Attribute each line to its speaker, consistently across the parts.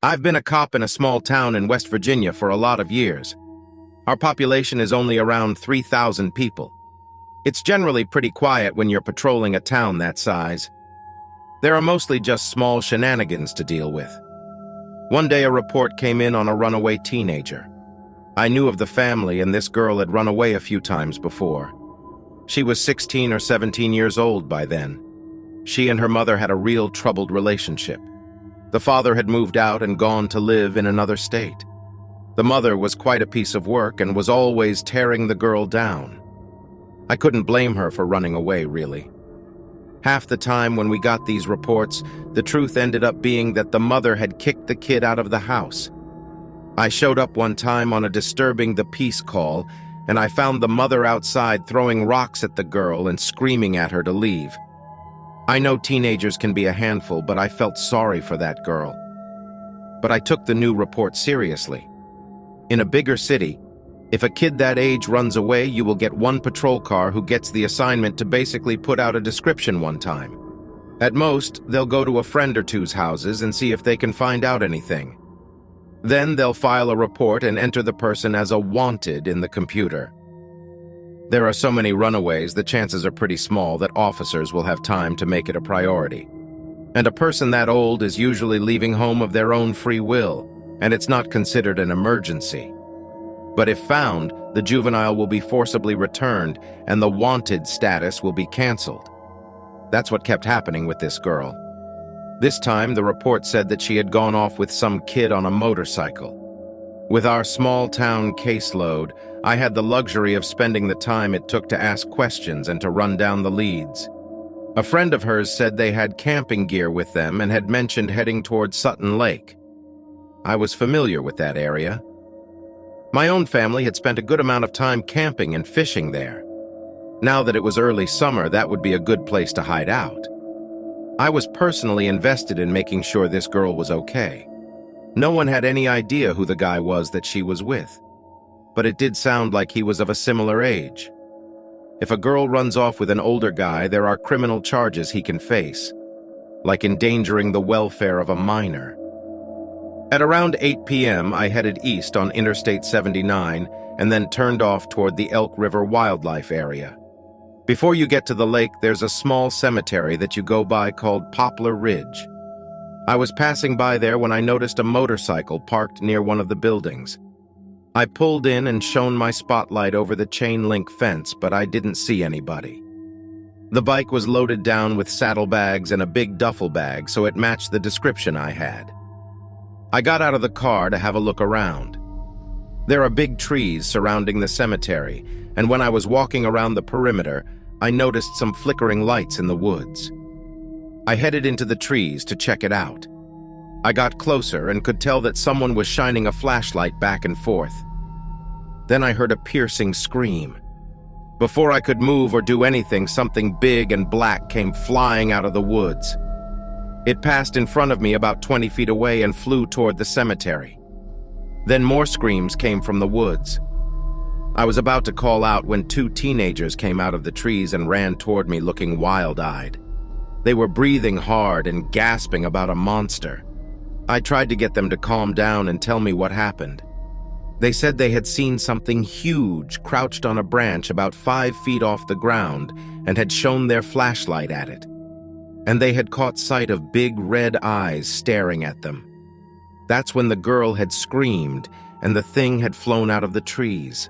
Speaker 1: I've been a cop in a small town in West Virginia for a lot of years. Our population is only around 3,000 people. It's generally pretty quiet when you're patrolling a town that size. There are mostly just small shenanigans to deal with. One day a report came in on a runaway teenager. I knew of the family, and this girl had run away a few times before. She was 16 or 17 years old by then. She and her mother had a real troubled relationship. The father had moved out and gone to live in another state. The mother was quite a piece of work and was always tearing the girl down. I couldn't blame her for running away, really. Half the time when we got these reports, the truth ended up being that the mother had kicked the kid out of the house. I showed up one time on a disturbing the peace call, and I found the mother outside throwing rocks at the girl and screaming at her to leave. I know teenagers can be a handful, but I felt sorry for that girl. But I took the new report seriously. In a bigger city, if a kid that age runs away, you will get one patrol car who gets the assignment to basically put out a description one time. At most, they'll go to a friend or two's houses and see if they can find out anything. Then they'll file a report and enter the person as a wanted in the computer. There are so many runaways, the chances are pretty small that officers will have time to make it a priority. And a person that old is usually leaving home of their own free will, and it's not considered an emergency. But if found, the juvenile will be forcibly returned, and the wanted status will be canceled. That's what kept happening with this girl. This time, the report said that she had gone off with some kid on a motorcycle. With our small-town caseload, I had the luxury of spending the time it took to ask questions and to run down the leads. A friend of hers said they had camping gear with them and had mentioned heading toward Sutton Lake. I was familiar with that area. My own family had spent a good amount of time camping and fishing there. Now that it was early summer, that would be a good place to hide out. I was personally invested in making sure this girl was okay. No one had any idea who the guy was that she was with, but it did sound like he was of a similar age. If a girl runs off with an older guy, there are criminal charges he can face, like endangering the welfare of a minor. At around 8 p.m., I headed east on Interstate 79 and then turned off toward the Elk River Wildlife Area. Before you get to the lake, there's a small cemetery that you go by called Poplar Ridge. I was passing by there when I noticed a motorcycle parked near one of the buildings. I pulled in and shone my spotlight over the chain-link fence, but I didn't see anybody. The bike was loaded down with saddlebags and a big duffel bag, so it matched the description I had. I got out of the car to have a look around. There are big trees surrounding the cemetery, and when I was walking around the perimeter, I noticed some flickering lights in the woods. I headed into the trees to check it out. I got closer and could tell that someone was shining a flashlight back and forth. Then I heard a piercing scream. Before I could move or do anything, something big and black came flying out of the woods. It passed in front of me about 20 feet away and flew toward the cemetery. Then more screams came from the woods. I was about to call out when two teenagers came out of the trees and ran toward me looking wild-eyed. They were breathing hard and gasping about a monster. I tried to get them to calm down and tell me what happened. They said they had seen something huge crouched on a branch about 5 feet off the ground and had shone their flashlight at it. And they had caught sight of big red eyes staring at them. That's when the girl had screamed and the thing had flown out of the trees.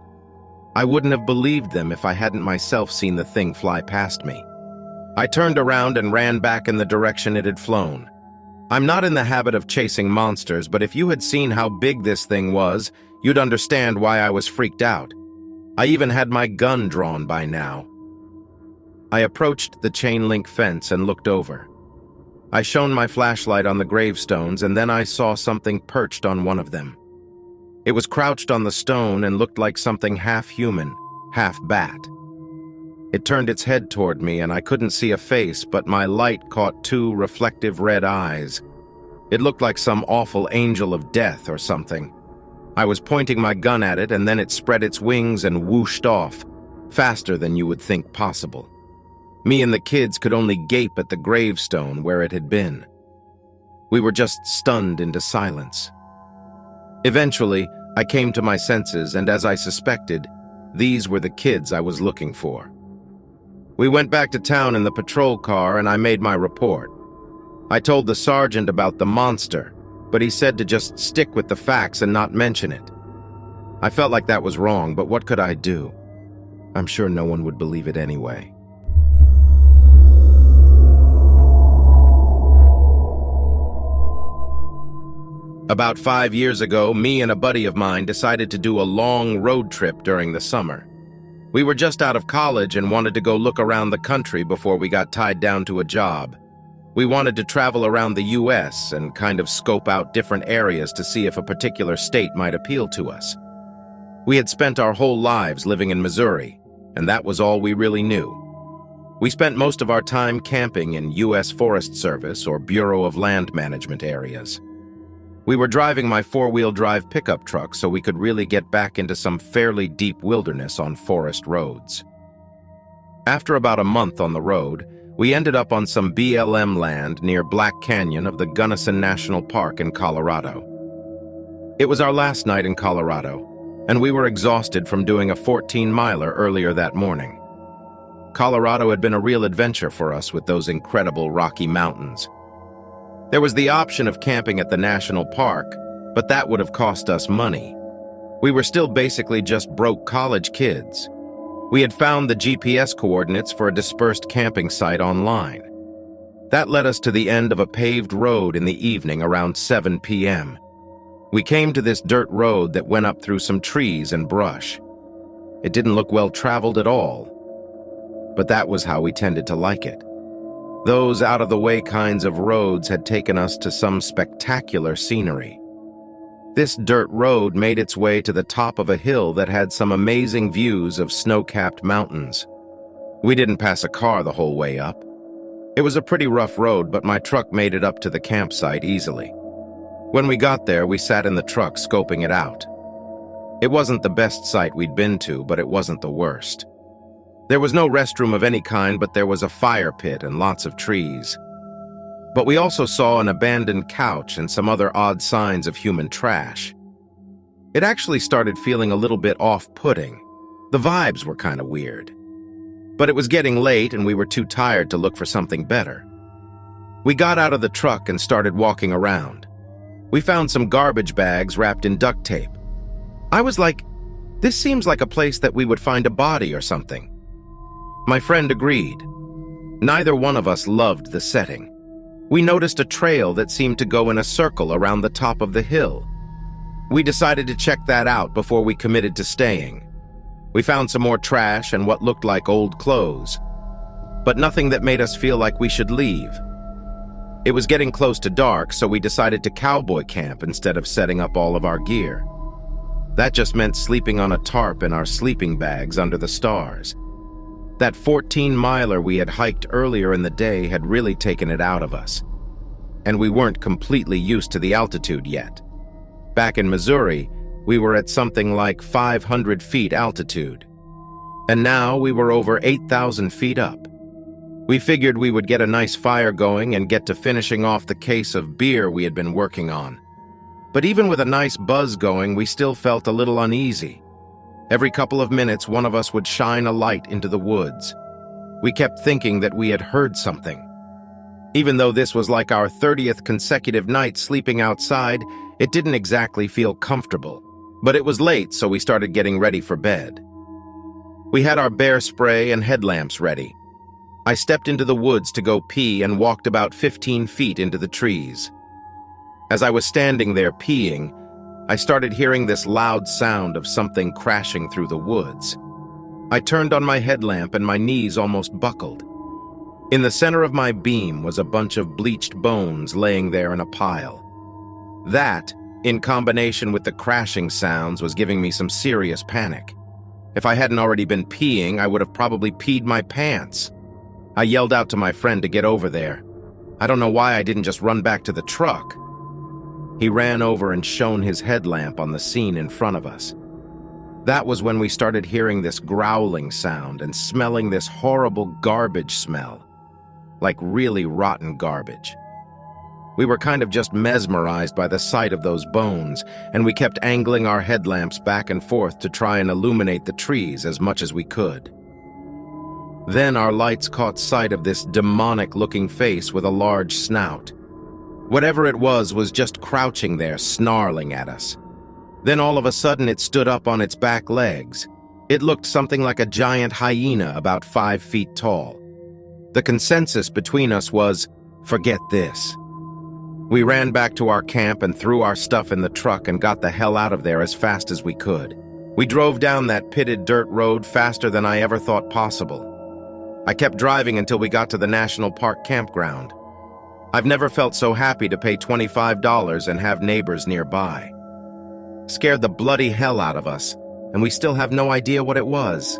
Speaker 1: I wouldn't have believed them if I hadn't myself seen the thing fly past me. I turned around and ran back in the direction it had flown. I'm not in the habit of chasing monsters, but if you had seen how big this thing was, you'd understand why I was freaked out. I even had my gun drawn by now. I approached the chain-link fence and looked over. I shone my flashlight on the gravestones, and then I saw something perched on one of them. It was crouched on the stone and looked like something half human, half bat. It turned its head toward me, and I couldn't see a face, but my light caught two reflective red eyes. It looked like some awful angel of death or something. I was pointing my gun at it, and then it spread its wings and whooshed off, faster than you would think possible. Me and the kids could only gape at the gravestone where it had been. We were just stunned into silence. Eventually, I came to my senses, and as I suspected, these were the kids I was looking for. We went back to town in the patrol car and I made my report. I told the sergeant about the monster, but he said to just stick with the facts and not mention it. I felt like that was wrong, but what could I do? I'm sure no one would believe it anyway. About 5 years ago, me and a buddy of mine decided to do a long road trip during the summer. We were just out of college and wanted to go look around the country before we got tied down to a job. We wanted to travel around the US and kind of scope out different areas to see if a particular state might appeal to us. We had spent our whole lives living in Missouri, and that was all we really knew. We spent most of our time camping in US Forest Service or Bureau of Land Management areas. We were driving my four-wheel drive pickup truck so we could really get back into some fairly deep wilderness on forest roads. After about a month on the road, we ended up on some BLM land near Black Canyon of the Gunnison National Park in Colorado. It was our last night in Colorado, and we were exhausted from doing a 14-miler earlier that morning. Colorado had been a real adventure for us with those incredible Rocky Mountains. There was the option of camping at the national park, but that would have cost us money. We were still basically just broke college kids. We had found the GPS coordinates for a dispersed camping site online. That led us to the end of a paved road in the evening around 7 p.m. We came to this dirt road that went up through some trees and brush. It didn't look well traveled at all, but that was how we tended to like it. Those out-of-the-way kinds of roads had taken us to some spectacular scenery. This dirt road made its way to the top of a hill that had some amazing views of snow-capped mountains. We didn't pass a car the whole way up. It was a pretty rough road, but my truck made it up to the campsite easily. When we got there, we sat in the truck scoping it out. It wasn't the best site we'd been to, but it wasn't the worst. There was no restroom of any kind, but there was a fire pit and lots of trees. But we also saw an abandoned couch and some other odd signs of human trash. It actually started feeling a little bit off-putting. The vibes were kind of weird. But it was getting late and we were too tired to look for something better. We got out of the truck and started walking around. We found some garbage bags wrapped in duct tape. I was like, this seems like a place that we would find a body or something. My friend agreed. Neither one of us loved the setting. We noticed a trail that seemed to go in a circle around the top of the hill. We decided to check that out before we committed to staying. We found some more trash and what looked like old clothes, but nothing that made us feel like we should leave. It was getting close to dark, so we decided to cowboy camp instead of setting up all of our gear. That just meant sleeping on a tarp in our sleeping bags under the stars. That 14-miler we had hiked earlier in the day had really taken it out of us. And we weren't completely used to the altitude yet. Back in Missouri, we were at something like 500 feet altitude. And now we were over 8,000 feet up. We figured we would get a nice fire going and get to finishing off the case of beer we had been working on. But even with a nice buzz going, we still felt a little uneasy. Every couple of minutes, one of us would shine a light into the woods. We kept thinking that we had heard something. Even though this was like our 30th consecutive night sleeping outside, it didn't exactly feel comfortable. But it was late, so we started getting ready for bed. We had our bear spray and headlamps ready. I stepped into the woods to go pee and walked about 15 feet into the trees. As I was standing there peeing, I started hearing this loud sound of something crashing through the woods. I turned on my headlamp and my knees almost buckled. In the center of my beam was a bunch of bleached bones laying there in a pile. That, in combination with the crashing sounds, was giving me some serious panic. If I hadn't already been peeing, I would have probably peed my pants. I yelled out to my friend to get over there. I don't know why I didn't just run back to the truck. He ran over and shone his headlamp on the scene in front of us. That was when we started hearing this growling sound and smelling this horrible garbage smell, like really rotten garbage. We were kind of just mesmerized by the sight of those bones, and we kept angling our headlamps back and forth to try and illuminate the trees as much as we could. Then our lights caught sight of this demonic-looking face with a large snout. Whatever it was just crouching there, snarling at us. Then all of a sudden it stood up on its back legs. It looked something like a giant hyena about 5 feet tall. The consensus between us was, forget this. We ran back to our camp and threw our stuff in the truck and got the hell out of there as fast as we could. We drove down that pitted dirt road faster than I ever thought possible. I kept driving until we got to the National Park campground. I've never felt so happy to pay $25 and have neighbors nearby. Scared the bloody hell out of us, and we still have no idea what it was.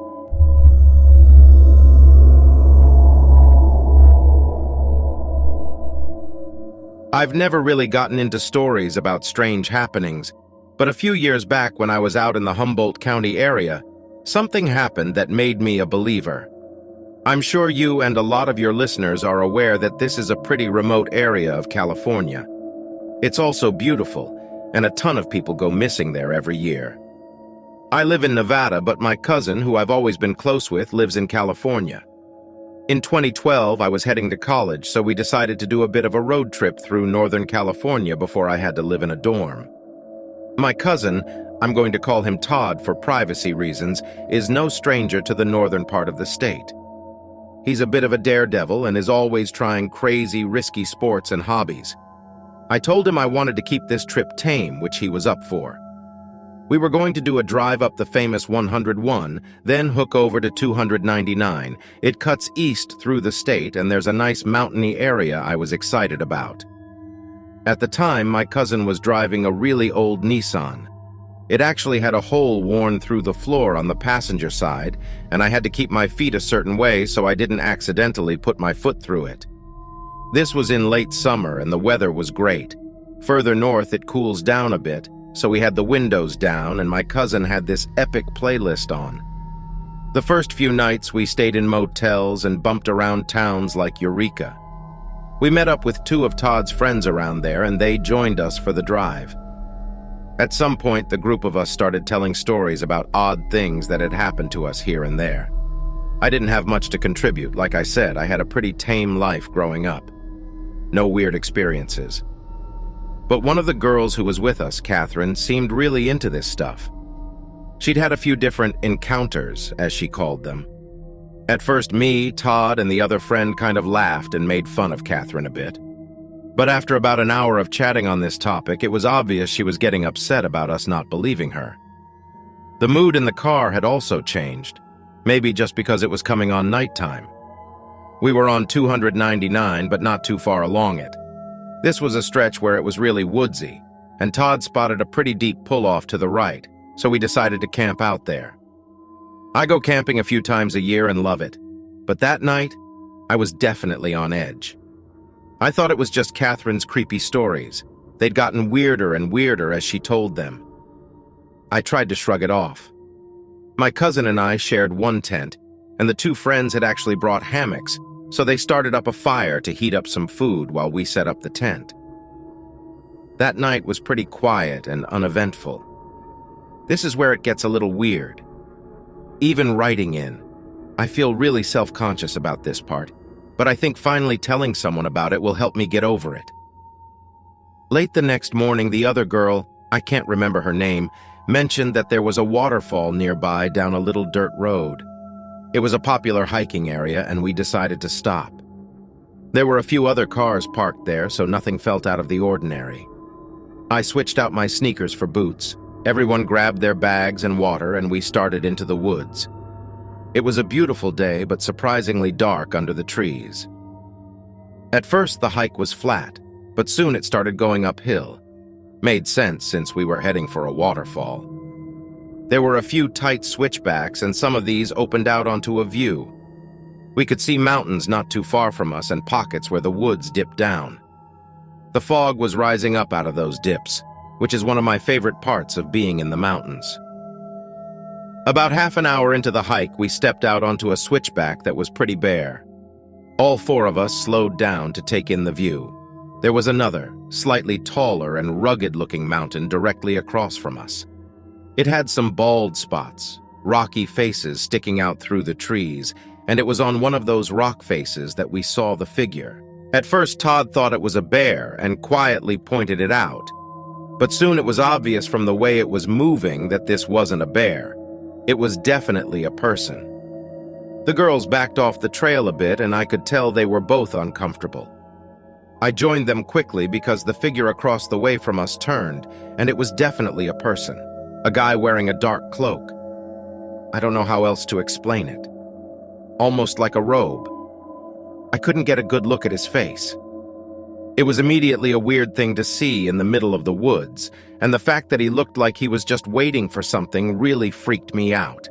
Speaker 1: I've never really gotten into stories about strange happenings, but a few years back when I was out in the Humboldt County area, something happened that made me a believer. I'm sure you and a lot of your listeners are aware that this is a pretty remote area of California. It's also beautiful, and a ton of people go missing there every year. I live in Nevada, but my cousin, who I've always been close with, lives in California. In 2012, I was heading to college, so we decided to do a bit of a road trip through Northern California before I had to live in a dorm. My cousin, I'm going to call him Todd for privacy reasons, is no stranger to the northern part of the state. He's a bit of a daredevil and is always trying crazy, risky sports and hobbies. I told him I wanted to keep this trip tame, which he was up for. We were going to do a drive up the famous 101, then hook over to 299. It cuts east through the state, and there's a nice mountainy area I was excited about. At the time, my cousin was driving a really old Nissan. It actually had a hole worn through the floor on the passenger side, and I had to keep my feet a certain way so I didn't accidentally put my foot through it. This was in late summer, and the weather was great. Further north, it cools down a bit, so we had the windows down, and my cousin had this epic playlist on. The first few nights, we stayed in motels and bumped around towns like Eureka. We met up with 2 of Todd's friends around there, and they joined us for the drive. At some point, the group of us started telling stories about odd things that had happened to us here and there. I didn't have much to contribute. Like I said, I had a pretty tame life growing up. No weird experiences. But one of the girls who was with us, Catherine, seemed really into this stuff. She'd had a few different encounters, as she called them. At first, me, Todd, and the other friend kind of laughed and made fun of Catherine a bit. But after about an hour of chatting on this topic, it was obvious she was getting upset about us not believing her. The mood in the car had also changed, maybe just because it was coming on nighttime. We were on 299, but not too far along it. This was a stretch where it was really woodsy, and Todd spotted a pretty deep pull-off to the right, so we decided to camp out there. I go camping a few times a year and love it, but that night, I was definitely on edge. I thought it was just Catherine's creepy stories. They'd gotten weirder and weirder as she told them. I tried to shrug it off. My cousin and I shared one tent, and the 2 friends had actually brought hammocks, so they started up a fire to heat up some food while we set up the tent. That night was pretty quiet and uneventful. This is where it gets a little weird. Even writing in, I feel really self-conscious about this part, but I think finally telling someone about it will help me get over it. Late the next morning, the other girl, I can't remember her name, mentioned that there was a waterfall nearby down a little dirt road. It was a popular hiking area, and we decided to stop. There were a few other cars parked there, so nothing felt out of the ordinary. I switched out my sneakers for boots. Everyone grabbed their bags and water, and we started into the woods. It was a beautiful day, but surprisingly dark under the trees. At first, the hike was flat, but soon it started going uphill. Made sense since we were heading for a waterfall. There were a few tight switchbacks, and some of these opened out onto a view. We could see mountains not too far from us and pockets where the woods dipped down. The fog was rising up out of those dips, which is one of my favorite parts of being in the mountains. About half an hour into the hike, we stepped out onto a switchback that was pretty bare. All 4 of us slowed down to take in the view. There was another, slightly taller and rugged-looking mountain directly across from us. It had some bald spots, rocky faces sticking out through the trees, and it was on one of those rock faces that we saw the figure. At first, Todd thought it was a bear and quietly pointed it out. But soon it was obvious from the way it was moving that this wasn't a bear. It was definitely a person. The girls backed off the trail a bit, and I could tell they were both uncomfortable. I joined them quickly because the figure across the way from us turned, and it was definitely a person, a guy wearing a dark cloak. I don't know how else to explain it. Almost like a robe. I couldn't get a good look at his face. It was immediately a weird thing to see in the middle of the woods, and the fact that he looked like he was just waiting for something really freaked me out.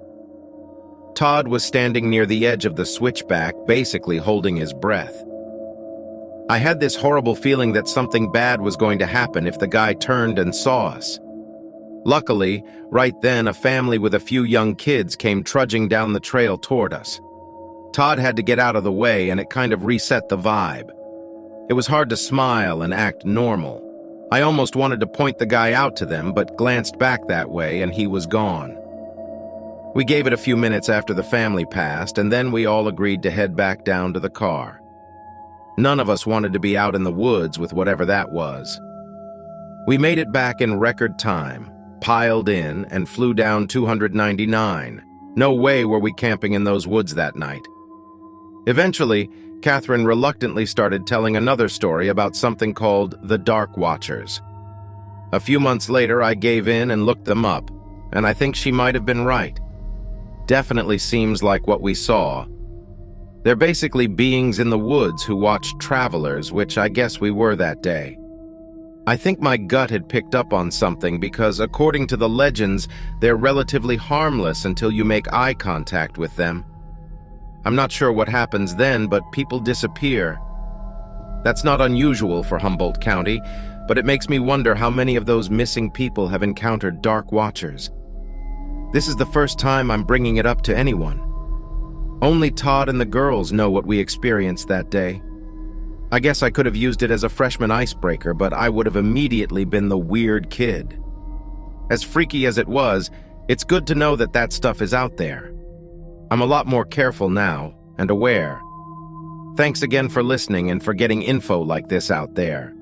Speaker 1: Todd was standing near the edge of the switchback, basically holding his breath. I had this horrible feeling that something bad was going to happen if the guy turned and saw us. Luckily, right then, a family with a few young kids came trudging down the trail toward us. Todd had to get out of the way, and it kind of reset the vibe. It was hard to smile and act normal. I almost wanted to point the guy out to them, but glanced back that way, and he was gone. We gave it a few minutes after the family passed, and then we all agreed to head back down to the car. None of us wanted to be out in the woods with whatever that was. We made it back in record time, piled in, and flew down 299. No way were we camping in those woods that night. Eventually, Catherine reluctantly started telling another story about something called the Dark Watchers. A few months later, I gave in and looked them up, and I think she might have been right. Definitely seems like what we saw. They're basically beings in the woods who watch travelers, which I guess we were that day. I think my gut had picked up on something because, according to the legends, they're relatively harmless until you make eye contact with them. I'm not sure what happens then, but people disappear. That's not unusual for Humboldt County, but it makes me wonder how many of those missing people have encountered Dark Watchers. This is the first time I'm bringing it up to anyone. Only Todd and the girls know what we experienced that day. I guess I could have used it as a freshman icebreaker, but I would have immediately been the weird kid. As freaky as it was, it's good to know that that stuff is out there. I'm a lot more careful now and aware. Thanks again for listening and for getting info like this out there.